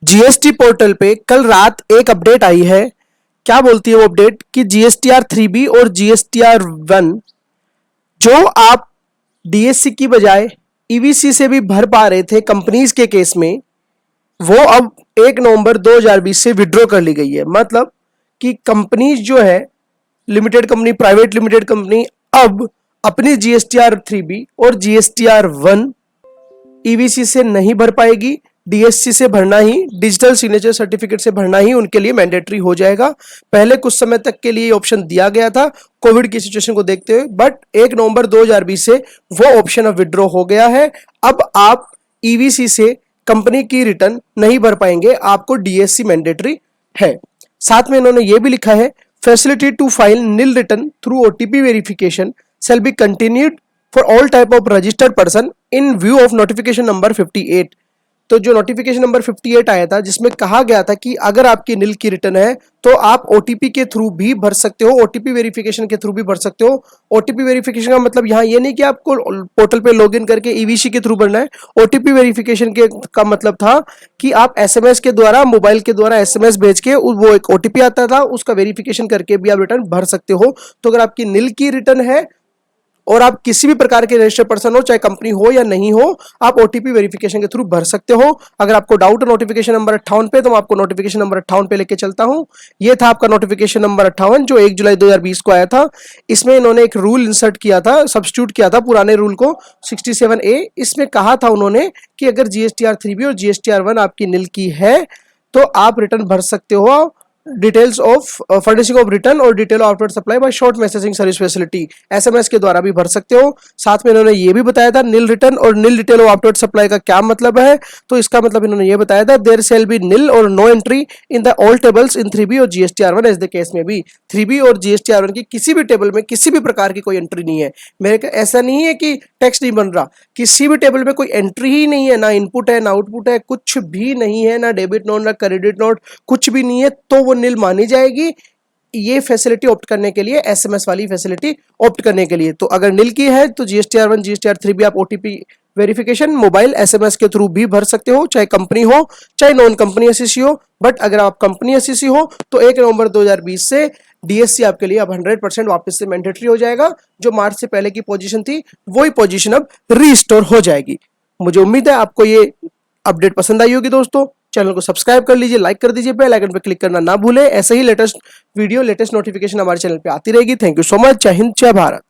GST portal पे कल रात एक अपडेट आई है। क्या बोलती है वो अपडेट कि जीएसटीआर 3B और जीएसटीआर 1 जो आप डीएससी की बजाय ईवीसी से भी भर पा रहे थे कंपनीज के केस में, वो अब 1 नवंबर 2020 से विड्रॉ कर ली गई है। मतलब कि कंपनीज जो है, limited company, private limited company, अब अपनी जीएसटीआर 3B और जीएसटीआर 1 ईवीसी से नहीं भर पाएगी, डीएससी से भरना ही, डिजिटल सिग्नेचर सर्टिफिकेट से भरना ही उनके लिए मैंडेटरी हो जाएगा। पहले कुछ समय तक के लिए ऑप्शन दिया गया था कोविड की सिचुएशन को देखते हुए, बट 1 नवंबर 2020 से वो ऑप्शन अब विड्रॉ हो गया है। अब आप ईवीसी से कंपनी की रिटर्न नहीं भर पाएंगे, आपको डीएससी मैंडेटरी है। साथ में इन्होंने ये भी लिखा है, facility to file nil return through OTP verification shall be continued for all type of registered person in view of notification number 58। तो जो नोटिफिकेशन नंबर 58 आया था जिसमें कहा गया था कि अगर आपकी नील की रिटर्न है तो आप ओटीपी के थ्रू भी भर सकते हो, ओटीपी वेरिफिकेशन के थ्रू भी भर सकते हो। ओटीपी वेरिफिकेशन का मतलब यहाँ ये नहीं कि आपको पोर्टल पे लॉगिन करके ईवीसी के थ्रू भरना है। ओटीपी वेरिफिकेशन के का मतलब था कि आप एसएमएस के द्वारा, मोबाइल के द्वारा एसएमएस भेज के वो एक ओटीपी आता था, उसका वेरिफिकेशन करके भी आप रिटर्न भर सकते हो। तो अगर आपकी नील की रिटर्न है और आप किसी भी प्रकार के रजिस्टर्ड पर्सन हो, चाहे कंपनी हो या नहीं हो, आप ओटीपी वेरिफिकेशन के थ्रू भर सकते हो। अगर आपको डाउट है नोटिफिकेशन नंबर 58 पे, तो मैं आपको नोटिफिकेशन नंबर 58 पे लेके चलता हूं। ये था आपका नोटिफिकेशन नंबर 58 जो 1 जुलाई 2020 को आया था। इसमें इन्होंने एक रूल इंसर्ट किया था, सब्स्टिट्यूट किया था पुराने रूल को 67A। इसमें कहा था उन्होंने कि अगर जीएसटीआर 3B और जीएसटीआर 1 आपकी नील की है तो आप रिटर्न भर सकते हो। Details of furnishing of return और detail of after supply by short messaging service facility, SMS के द्वारा भी भर सकते हो। साथ में इन्होंने ये भी बताया था नील रिटर्न और नील डिटेल ऑफ आफ्टर सप्लाई का क्या मतलब है। तो इसका मतलब इन्होंने ये बताया था, देयर शैल बी नील और no entry in the all tables in 3B और जीएसटीआर 1 एज द केस में भी। 3B और जीएसटीआर 1 की किसी भी टेबल में किसी भी प्रकार की कोई एंट्री नहीं है। मेरे ऐसा नहीं है कि टेक्स्ट नहीं बन रहा, किसी भी टेबल में कोई एंट्री ही नहीं है, ना इनपुट है ना आउटपुट है, कुछ भी नहीं है, ना डेबिट नोट ना क्रेडिट नोट, कुछ भी नहीं है, तो वो नील मानी जाएगी। ये फैसिलिटी ऑप्ट करने के लिए, एसएमएस वाली फैसिलिटी ऑप्ट करने के लिए। तो अगर नील की है तो जीएसटीआर 1 जीएसटीआर 3 भी आप ओटीपी वेरिफिकेशन मोबाइल एसएमएस के थ्रू भी भर सकते हो, चाहे कंपनी हो चाहे नॉन कंपनी एसईसी हो। बट अगर आप कंपनी एसईसी हो तो 1 नवंबर 2020 से डीएससी आपके लिए अब 100% वापस से मैंडेटरी हो जाएगा। जो मार्च से पहले की पोजीशन थी वही पोजीशन अब रीस्टोर हो जाएगी। मुझे उम्मीद है आपको ये अपडेट पसंद आई होगी दोस्तों। चैनल को सब्सक्राइब कर लीजिए, लाइक कर दीजिए, बेल आइकन पर क्लिक करना ना भूलें। ऐसे ही लेटेस्ट वीडियो, लेटेस्ट नोटिफिकेशन हमारे चैनल पे आती रहेगी। Thank you so much. जय हिंद, जय भारत।